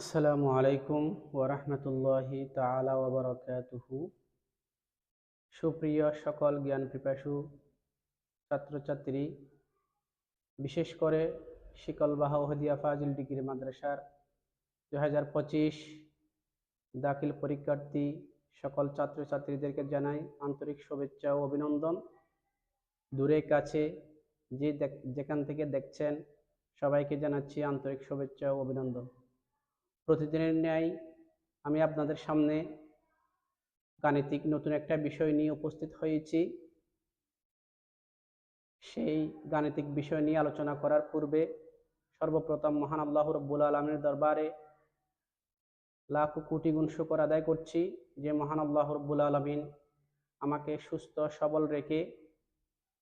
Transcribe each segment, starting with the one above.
আসসালামু আলাইকুম ওরহমতুল্লাহি তাআলা ওয়া বারাকাতুহু। সুপ্রিয় সকল জ্ঞান পিপাসু ছাত্রছাত্রী, বিশেষ করে শিকলবাহা ওহদিয়া ফাজিল ডিগ্রি মাদ্রাসার 2025 দাখিল পরীক্ষার্থী সকল ছাত্রছাত্রীদেরকে জানাই আন্তরিক শুভেচ্ছা ও অভিনন্দন। দূরে কাছে যেখান থেকে দেখছেন সবাইকে জানাচ্ছি আন্তরিক শুভেচ্ছা ও অভিনন্দন। প্রতিদিনের ন্যায় আমি আপনাদের সামনে গাণিতিক নতুন একটা বিষয় নিয়ে উপস্থিত হয়েছি। সেই গাণিতিক বিষয় নিয়ে আলোচনা করার পূর্বে সর্বপ্রথম মহান আল্লাহ রাব্বুল আলামিনের দরবারে লাখ কোটি গুণ শুকর আদায় করছি যে মহান আল্লাহ রাব্বুল আলামিন আমাকে সুস্থ সবল রেখে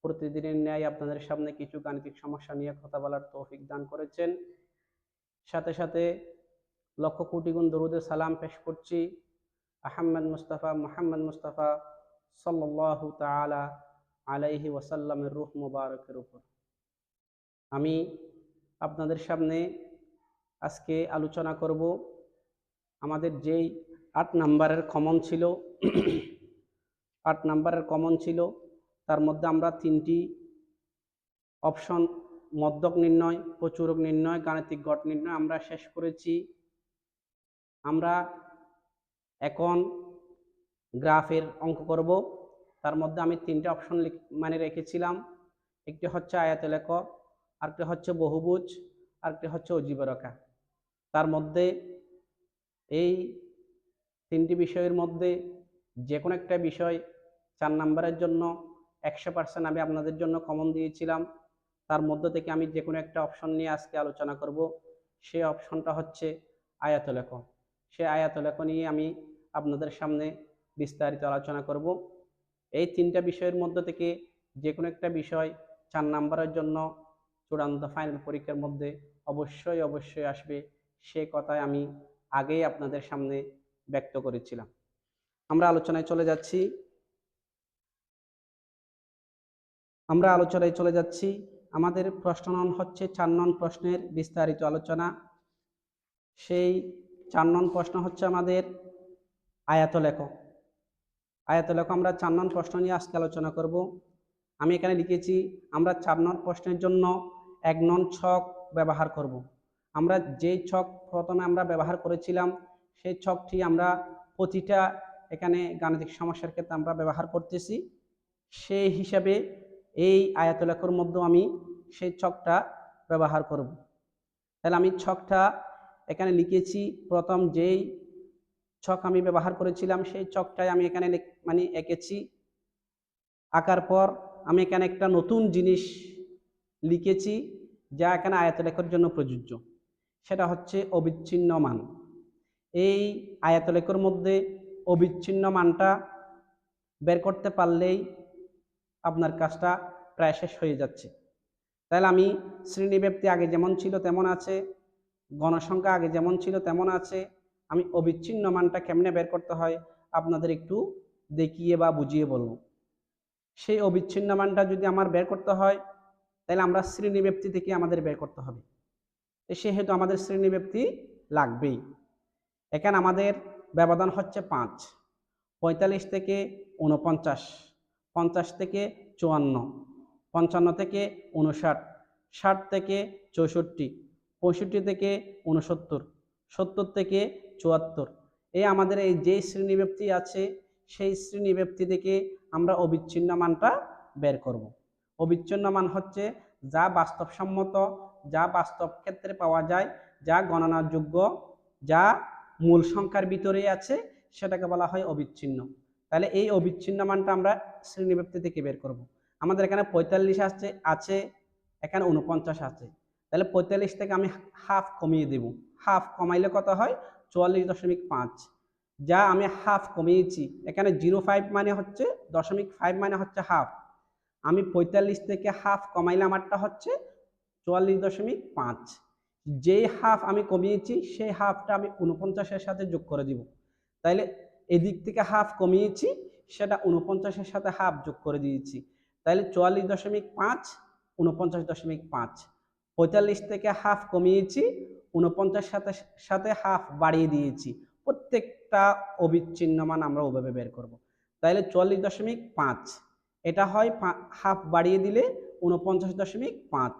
প্রতিদিনের ন্যায় আপনাদের সামনে কিছু গাণিতিক সমস্যা নিয়ে কথা বলার তৌফিক দান করেছেন। সাথে সাথে লক্ষ কোটি গুণ দরুদে সালাম পেশ করছি মুহাম্মদ মুস্তাফা সাল্লাল্লাহু তাআলা আলাইহি ওয়াসাল্লামের রূহ মুবারকের উপর। আমি আপনাদের সামনে আজকে আলোচনা করব আমাদের যেই 8 নাম্বারের কমন ছিল তার মধ্যে আমরা 3টি অপশন মধ্যক নির্ণয়, প্রচুরক নির্ণয়, গাণিতিক গড় নির্ণয় আমরা শেষ করেছি। আমরা এখন গ্রাফের অঙ্ক করব। তার মধ্যে আমি 3টে অপশন রেখেছিলাম। একটি হচ্ছে আয়তলেখ, আরেকটি হচ্ছে বহুভুজ, আরেকটি হচ্ছে অজীব রেখা। তার মধ্যে এই 3টি বিষয়ের মধ্যে যে কোনো একটা বিষয় 4 নাম্বারের জন্য 100% আমি আপনাদের জন্য কমন দিয়েছিলাম। তার মধ্যে থেকে আমি যে কোনো একটা অপশন নিয়ে আজকে আলোচনা করব। সেই অপশনটা হচ্ছে আয়তলেখ। সেই আয়তলেখ নিয়ে আমি আপনাদের সামনে বিস্তারিত আলোচনা করব। এই 3টা বিষয়ের মধ্যে থেকে যে কোনো একটা বিষয় 4 নাম্বারের জন্য চূড়ান্ত ফাইনাল পরীক্ষার মধ্যে অবশ্যই আসবে, সে কথাই আমি আগেই আপনাদের সামনে ব্যক্ত করেছিলাম। আমরা আলোচনায় চলে যাচ্ছি। আমাদের প্রশ্ন নং হচ্ছে 4 নং প্রশ্নের বিস্তারিত আলোচনা। সেই 4 নং প্রশ্ন হচ্ছে আমাদের আয়তলেখ। আমরা 4 নং প্রশ্ন নিয়ে আজকে আলোচনা করব। আমি এখানে লিখেছি আমরা 4 নং প্রশ্নের জন্য 1 নং ছক ব্যবহার করব। আমরা যেই ছক প্রথমে আমরা ব্যবহার করেছিলাম সেই ছকটি আমরা প্রতিটা এখানে গাণিতিক সমস্যার ক্ষেত্রে আমরা ব্যবহার করতেছি। সেই হিসাবে এই আয়তলেখের মধ্যে আমি সেই ছকটা ব্যবহার করব। তাহলে আমি ছকটা এখানে লিখেছি। প্রথম যেই ছক আমি ব্যবহার করেছিলাম সেই ছকটাই আমি এখানে এঁকেছি। আঁকার পর আমি এখানে একটা নতুন জিনিস লিখেছি যা এখানে আয়তলেখের জন্য প্রযোজ্য। সেটা হচ্ছে অবিচ্ছিন্ন মান। এই আয়তলেখের মধ্যে অবিচ্ছিন্ন মানটা বের করতে পারলেই আপনার কাজটা প্রায় শেষ হয়ে যাচ্ছে। তাহলে আমি শ্রেণীব্যাপ্তি আগে যেমন ছিল তেমন আছে, গণসংখ্যা আগে যেমন ছিল তেমন আছে। আমি অবিচ্ছিন্ন মানটা কেমনে বের করতে হয় আপনাদের একটু দেখিয়ে বা বুঝিয়ে বলব। সেই অবিচ্ছিন্ন মানটা যদি আমার বের করতে হয় তাহলে আমরা শ্রেণীব্যাপ্তি থেকে আমাদের বের করতে হবে। সেহেতু আমাদের শ্রেণীব্যাপ্তি লাগবেই। এখানে আমাদের ব্যবধান হচ্ছে 5, 45 থেকে 49, 50 থেকে 54, 55 থেকে 59, 60 থেকে 64, 65 থেকে 69, 70 থেকে 74। এই আমাদের এই যে শ্রেণীব্যাপ্তি আছে সেই শ্রেণীব্যাপ্তি থেকে আমরা অবিচ্ছিন্ন মানটা বের করব। অবিচ্ছিন্ন মান হচ্ছে যা বাস্তবসম্মত, যা বাস্তব ক্ষেত্রে পাওয়া যায়, যা গণনার যোগ্য, যা মূল সংখ্যার ভিতরে আছে, সেটাকে বলা হয় অবিচ্ছিন্ন। তাহলে এই অবিচ্ছিন্ন মানটা আমরা শ্রেণীব্যাপ্তি থেকে বের করব। আমাদের এখানে 45 আছে, এখানে 49 আছে। তাহলে 45 থেকে আমি হাফ কমিয়ে দেব। হাফ কমাইলে কত হয়? 44.5। যা আমি হাফ কমিয়েছি, এখানে 0.5 মানে হচ্ছে 0.5 মানে হচ্ছে হাফ। আমি 45 থেকে হাফ কমাইলে আমারটা হচ্ছে 44.5। যেই হাফ আমি কমিয়েছি সেই হাফটা আমি 49-এর সাথে যোগ করে দিব। তাইলে এদিক থেকে হাফ কমিয়েছি, সেটা 49-এর সাথে হাফ যোগ করে দিয়েছি। তাহলে 44.5, 49.5। 45 থেকে হাফ কমিয়েছি, 49 সাথে সাথে হাফ বাড়িয়ে দিয়েছি, প্রত্যেকটা অবিচ্ছিন্ন মান আমরা ওভাবে বের করব। তাহলে 44.5 এটা হয় হাফ বাড়িয়ে দিলে 49.5।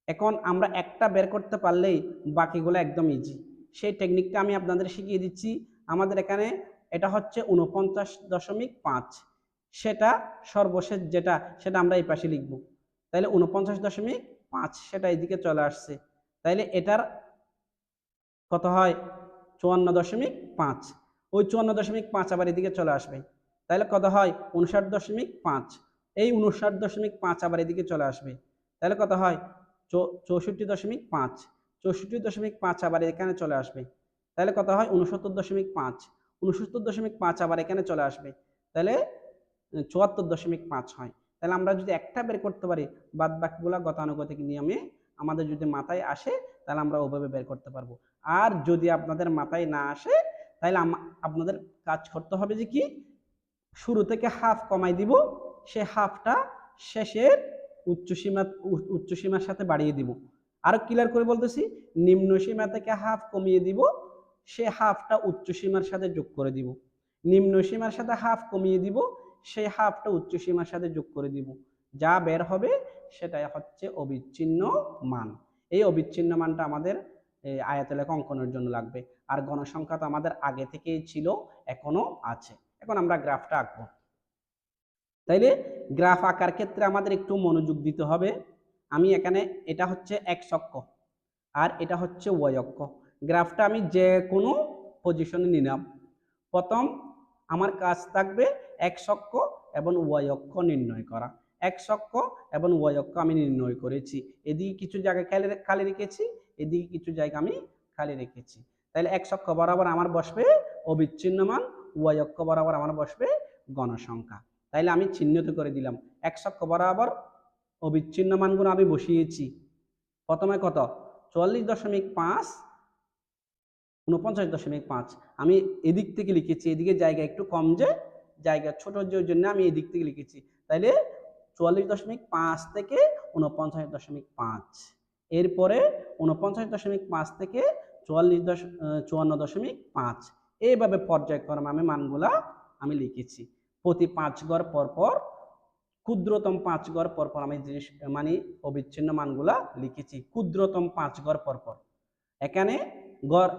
এখন আমরা একটা বের করতে পারলেই বাকিগুলো একদম ইজি। সেই টেকনিকটা আমি আপনাদের শিখিয়ে দিচ্ছি। আমাদের এখানে এটা হচ্ছে 49.5, সেটা সর্বশেষ যেটা সেটা আমরা এই পাশে লিখব। তাহলে 49.5 সেটা এদিকে চলে আসছে, তাইলে এটার কত হয় 54.5, ওই 54.5 আবার এদিকে চলে আসবে, তাহলে কত হয় 59.5, এই 59.5 আবার এদিকে চলে আসবে, তাহলে কত হয় 64.5, 64.5 আবার এখানে চলে আসবে, তাহলে কত হয় 69.5, 69.5 আবার এখানে চলে আসবে, তাহলে 74.5 হয়। তাহলে আমরা যদি একটা বের করতে পারি, বাদ বাকিগুলা গতানুগতিক নিয়মে আমাদের যদি মাথায় আসে তাহলে আমরা ওভাবে বের করতে পারবো। আর যদি আপনাদের মাথায় না আসে তাহলে আপনাদের কাজ করতে হবে যে কি, শুরু থেকে হাফ কমাই দিব, সে হাফটা শেষের উচ্চসীমার সাথে বাড়িয়ে দিব। আরো ক্লিয়ার করে বলতেছি, নিম্ন সীমা থেকে হাফ কমিয়ে দিব, সে হাফটা উচ্চসীমার সাথে যোগ করে দিব, নিম্ন সীমার সাথে হাফ কমিয়ে দিব, সেই হাফটা উচ্চসীমার সাথে যোগ করে দিব, যা বের হবে সেটাই হচ্ছে অবিচ্ছিন্ন মান। এই অবিচ্ছিন্ন মানটা আমাদের আয়তলেখা অঙ্কনের জন্য লাগবে। আর গণসংখ্যা তো আমাদের আগে থেকেই ছিল, এখনো আছে। এখন আমরা গ্রাফটা আঁকবো। তাইলে গ্রাফ আঁকার ক্ষেত্রে আমাদের একটু মনোযোগ দিতে হবে। আমি এখানে এটা হচ্ছে এক্স অক্ষ আর এটা হচ্ছে ওয়াই অক্ষ। গ্রাফটা আমি যে কোনো পজিশনে নিলাম। প্রথম আমার কাজ থাকবে এক্স অক্ষ এবং ওয়াই অক্ষ নির্ণয় করা। এক্স অক্ষ এবং ওয়াই অক্ষ আমি নির্ণয় করেছি, এদিকে কিছু জায়গা খালি রেখেছি, এদিকে কিছু জায়গা আমি খালি রেখেছি। তাহলে এক্স অক্ষ বরাবর আমার বসবে অবিচ্ছিন্ন মান, ওয়াই অক্ষ বরাবর আমার বসবে গণসংখ্যা। তাইলে আমি চিহ্নিত করে দিলাম, এক্স অক্ষ বরাবর অবিচ্ছিন্ন মানগুলো আমি বসিয়েছি। প্রথমে কত 44.5, 49.5 আমি এদিক থেকে লিখেছি, এদিকে জায়গা একটু কম, যে জায়গা ছোট যে জন্য আমি এদিক থেকে লিখেছি। তাইলে 44.5 থেকে 49.5, এরপরে 49.5 থেকে 54.5, এইভাবে পর্যায়ক্রমে আমি মানগুলা আমি লিখেছি। প্রতি 5 ঘর পর পর, ক্ষুদ্রতম 5 ঘর পর পর আমি জিনিস মানে অবিচ্ছিন্ন মানগুলা লিখেছি, ক্ষুদ্রতম 5 ঘর পর পর। এখানে গড়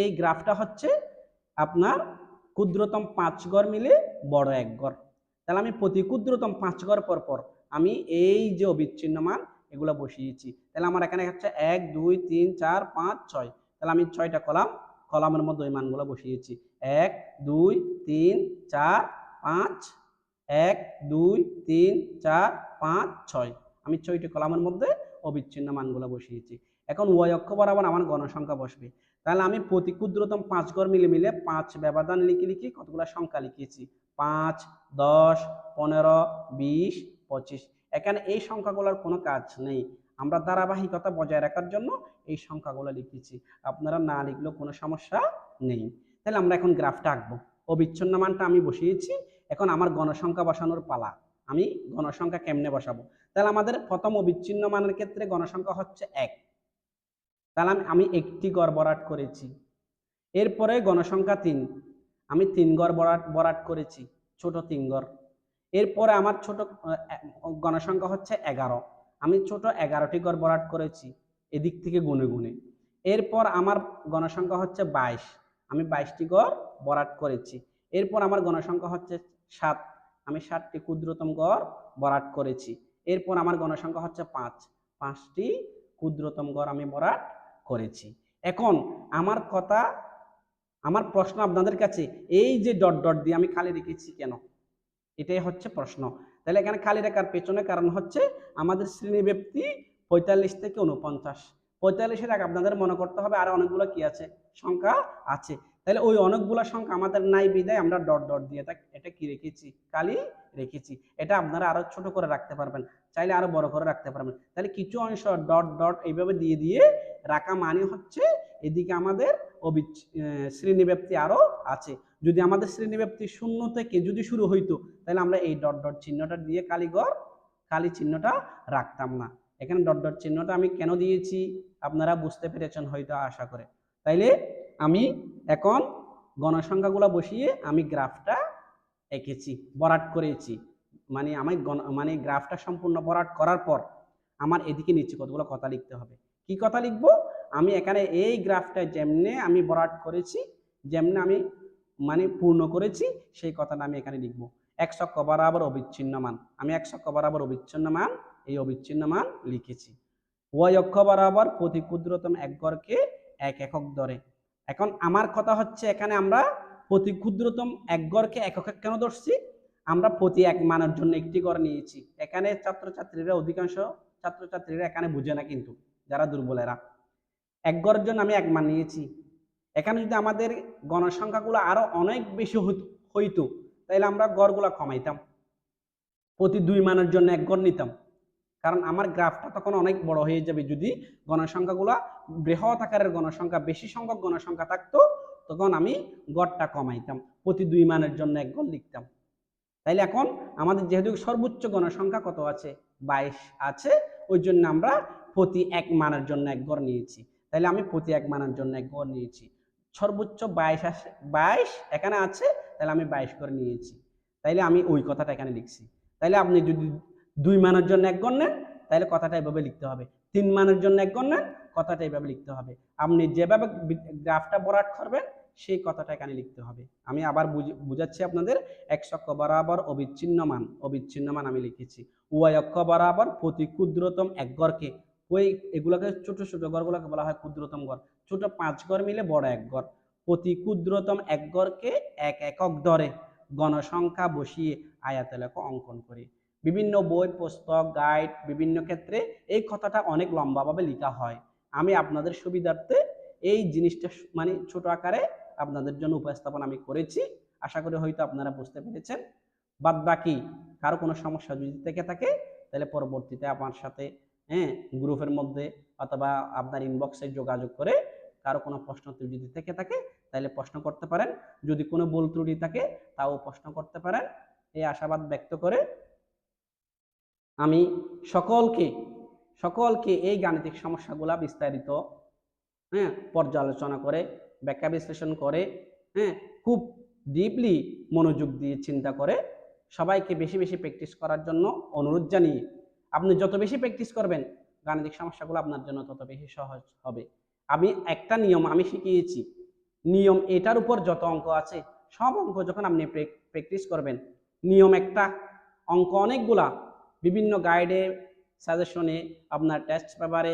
এই গ্রাফটা হচ্ছে আপনার ক্ষুদ্রতম 5 গড় মিলে বড় এক গড়। তাহলে আমি প্রতি ক্ষুদ্রতম 5 গড় পর পর আমি এই যে অবিচ্ছিন্ন মান এগুলো বসিয়েছি। তাহলে আমার এখানে হচ্ছে 1 2 3 4 5 6, তাহলে আমি 6টা কলামের মধ্যে ওই মানগুলো বসিয়েছি। 1 2 3 4 5, 1 2 3 4 5 6, আমি 6টি কলামের মধ্যে অবিচ্ছিন্ন মানগুলো বসিয়েছি। এখন ওয়াই অক্ষ বরাবর আমার গণসংখ্যা বসবে। তাহলে আমি প্রতি ক্ষুদ্রতম 5 ঘর মিলে মিলে 5 ব্যবধান লিখে কতগুলো সংখ্যা লিখেছি, 5 10 15 20 25। এখানে এই সংখ্যাগুলোর কোনো কাজ নেই, আমরা ধারাবাহিকতা বজায় রাখার জন্য এই সংখ্যাগুলো লিখেছি, আপনারা না লিখলেও কোনো সমস্যা নেই। তাহলে আমরা এখন গ্রাফটা আঁকবো। অবিচ্ছিন্ন মানটা আমি বসিয়েছি, এখন আমার গণসংখ্যা বসানোর পালা। আমি গণসংখ্যা কেমনে বসাবো? তাহলে আমাদের প্রথম অবিচ্ছিন্ন মানের ক্ষেত্রে গণসংখ্যা হচ্ছে 1, তাহলে আমি একটি গড় বরাট করেছি। এরপরে গণসংখ্যা 3, আমি 3 গড় বরাট করেছি, ছোট 3 গড়। এরপরে আমার ছোট গণসংখ্যা হচ্ছে 11, আমি ছোট 11টি গড় বরাট করেছি এদিক থেকে গুনে গুনে। এরপর আমার গণসংখ্যা হচ্ছে 22, আমি 22টি গড় বরাট করেছি। এরপর আমার গণসংখ্যা হচ্ছে 7, আমি 7টি ক্ষুদ্রতম গড় বরাট করেছি। এরপর আমার গণসংখ্যা হচ্ছে 5, 5টি ক্ষুদ্রতম গড় আমি বরাট করেছি। এখন আমার প্রশ্ন আপনাদের কাছে, এই যে ডট ডট দিয়ে আমি খালি রেখেছি কেন, এটাই হচ্ছে প্রশ্ন। তাহলে এখানে খালি রাখার পেছনে কারণ হচ্ছে আমাদের শ্রেণীব্যাপ্তি 45 থেকে 49, 45-এর আগে আপনাদের মনে করতে হবে আর অনেকগুলো কি আছে, সংখ্যা আছে। তাহলে ওই অনেকগুলো সংখ্যা আমাদের নাই বিদায় আমরা ডট ডট দিয়ে এটা কি রেখেছি, খালি রেখেছি। এটা আপনারা আরো ছোট করে রাখতে পারবেন, চাইলে আরো বড় করে রাখতে পারবেন। তাহলে কিছু অংশ ডট ডট এইভাবে দিয়ে দিয়ে রাখা মানে হচ্ছে এদিকে আমাদের শ্রেণীব্যাপ্তি আরো আছে। যদি আমাদের শ্রেণীব্যাপ্তি 0 থেকে যদি শুরু হইতো তাহলে আমরা এই ডট ডট চিহ্নটা দিয়ে খালি চিহ্নটা রাখতাম না। এখানে ডট ডট চিহ্নটা আমি কেন দিয়েছি আপনারা বুঝতে পেরেছেন হয়তো আশা করে। তাইলে আমি এখন গণসংখ্যাগুলো বসিয়ে আমি গ্রাফটা এঁকেছি, বরাট করেছি। মানে গ্রাফটা সম্পূর্ণ বরাট করার পর আমার এদিকে নিচে কতগুলো কথা লিখতে হবে। কি কথা লিখবো? আমি এখানে এই গ্রাফটা যেমনে আমি বরাট করেছি, যেমনে আমি পূর্ণ করেছি, সেই কথাটা আমি এখানে লিখবো। x অক্ষ বরাবর অবিচ্ছিন্ন মান, আমি x অক্ষ বরাবর অবিচ্ছিন্ন মান, এই অবিচ্ছিন্ন মান লিখেছি। y অক্ষ বরাবর প্রতি ক্ষুদ্রতম এক গড়কে এক একক ধরে। এখন আমার কথা হচ্ছে এখানে আমরা প্রতি ক্ষুদ্রতম এক গড়কে একক কেন ধরছি? আমরা প্রতি এক মানের জন্য একটি গড় নিয়েছি। এখানে ছাত্রছাত্রীরা অধিকাংশ ছাত্রছাত্রীরা এখানে বুঝে না, কিন্তু যারা দুর্বলেরা এক গড়ের জন্য আমি এক মান নিয়েছি। এখানে যদি আমাদের গণসংখ্যাগুলো আরো অনেক বেশি হইতো তাহলে আমরা গড়গুলো কমাইতাম, প্রতি 2 মানের জন্য এক গড় নিতাম। কারণ আমার গ্রাফটা তখন অনেক বড় হয়ে যাবে। যদি গণসংখ্যাগুলো বৃহৎ আকারের গণসংখ্যা, বেশি সংখ্যক গণসংখ্যা থাকতো, তখন আমি গড়টা কমাইতাম, প্রতি 2 মানের জন্য এক গড় লিখতাম। তাইলে এখন আমাদের যেহেতু সর্বোচ্চ গণসংখ্যা কত আছে? 22 আছে, ওই জন্য আমরা প্রতি এক মানের জন্য এক গড় নিয়েছি। তাইলে আমি প্রতি এক মানের জন্য এক গড় নিয়েছি। সর্বোচ্চ 22 আসে, 22 এখানে আছে, তাহলে আমি 22 করে নিয়েছি। তাইলে আমি ওই কথাটা এখানে লিখছি। তাইলে আপনি যদি 2 মানের জন্য এক গড় নেন, তাহলে কথাটা এভাবে লিখতে হবে। 3 মানের জন্য এক গড় নেন, কথাটা এভাবে লিখতে হবে। আপনি যেভাবে গ্রাফটা বরাট করবেন সেই কথাটা এখানে লিখতে হবে। আমি আবার বুঝাচ্ছি আপনাদের। x অক্ষ বরাবর অবিচ্ছিন্ন মান আমি লিখেছি। y অক্ষ বরাবর প্রতি ক্ষুদ্রতম এক গড়কে, এগুলোকে ছোট ছোট গড়গুলোকে বলা হয় ক্ষুদ্রতম গড়। ছোট 5 গড় মিলে বড় এক গড়। প্রতি ক্ষুদ্রতম এক গড়কে এক একক ধরে গণসংখ্যা বসিয়ে আয়তলেখ অঙ্কন করি। বিভিন্ন বই, পুস্তক, গাইড, বিভিন্ন ক্ষেত্রে এই কথাটা অনেক লম্বাভাবে লেখা হয়। আমি আপনাদের সুবিধার্থে এই জিনিসটা ছোট আকারে আপনাদের জন্য উপস্থাপন আমি করেছি। আশা করি হয়তো আপনারা বুঝতে পেরেছেন। বাদ বাকি কারো কোনো সমস্যা যদি থেকে থাকে তাহলে পরবর্তীতে আমার সাথে গ্রুপের মধ্যে অথবা আপনার ইনবক্সে যোগাযোগ করে কারো কোনো প্রশ্ন যদি থেকে থাকে তাহলে প্রশ্ন করতে পারেন। যদি কোনো ভুল ত্রুটি থাকে তাও প্রশ্ন করতে পারেন। এই আশাবাদ ব্যক্ত করে আমি সকলকে এই গাণিতিক সমস্যাগুলা বিস্তারিত পর্যালোচনা করে, ব্যাখ্যা বিশ্লেষণ করে, খুব ডিপলি মনোযোগ দিয়ে চিন্তা করে সবাইকে বেশি বেশি প্র্যাকটিস করার জন্য অনুরোধ জানিয়ে, আপনি যত বেশি প্র্যাকটিস করবেন গাণিতিক সমস্যাগুলো আপনার জন্য তত বেশি সহজ হবে। আমি একটা নিয়ম আমি শিখিয়েছি, নিয়ম এটার উপর যত অঙ্ক আছে সব অঙ্ক যখন আপনি প্র্যাকটিস করবেন, নিয়ম একটা, অঙ্ক অনেকগুলা, বিভিন্ন গাইডে, সাজেশনে, আপনার টেস্ট পেপারে,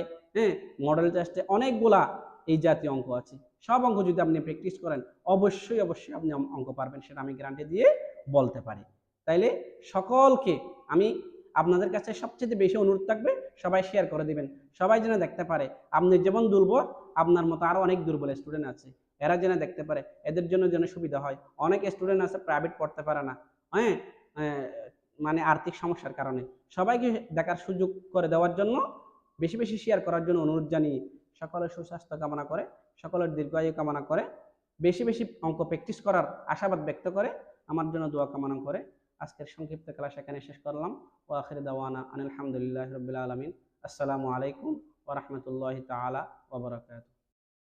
মডেল টেস্টে অনেকগুলা এই জাতীয় অঙ্ক আছে। সব অঙ্ক যদি আপনি প্র্যাকটিস করেন অবশ্যই আপনি অঙ্ক পারবেন, সেটা আমি গ্যারান্টি দিয়ে বলতে পারি। তাইলে সকলকে আমি আপনাদের কাছে সবচেয়ে বেশি অনুরোধ থাকবে সবাই শেয়ার করে দিবেন, সবাই যেন দেখতে পারে। আপনি যেমন দুর্বল, আপনার মতো আরো অনেক দুর্বল স্টুডেন্ট আছে, এরা যেন দেখতে পারে, এদের জন্য যেন সুবিধা হয়। অনেক স্টুডেন্ট আছে প্রাইভেট পড়তে পারে না, আর্থিক সমস্যার কারণে। সবাইকে দেখার সুযোগ করে দেওয়ার জন্য, বেশি বেশি শেয়ার করার জন্য অনুরোধ জানিয়ে সকলের সুস্বাস্থ্য কামনা করে, সকলের দীর্ঘায়ু কামনা করে, বেশি বেশি অঙ্ক প্র্যাকটিস করার আশাবাদ ব্যক্ত করে আমার জন্য দোয়া কামনা করে আজকের সংক্ষিপ্ত ক্লাস এখানে শেষ করলাম। ওয়া আখিরু দাওয়ানা আলহামদুলিল্লাহি রাব্বিল আলামিন। আসসালামু আলাইকুম ওয়া রাহমাতুল্লাহি তাআলা ওয়া বারাকাতুহু।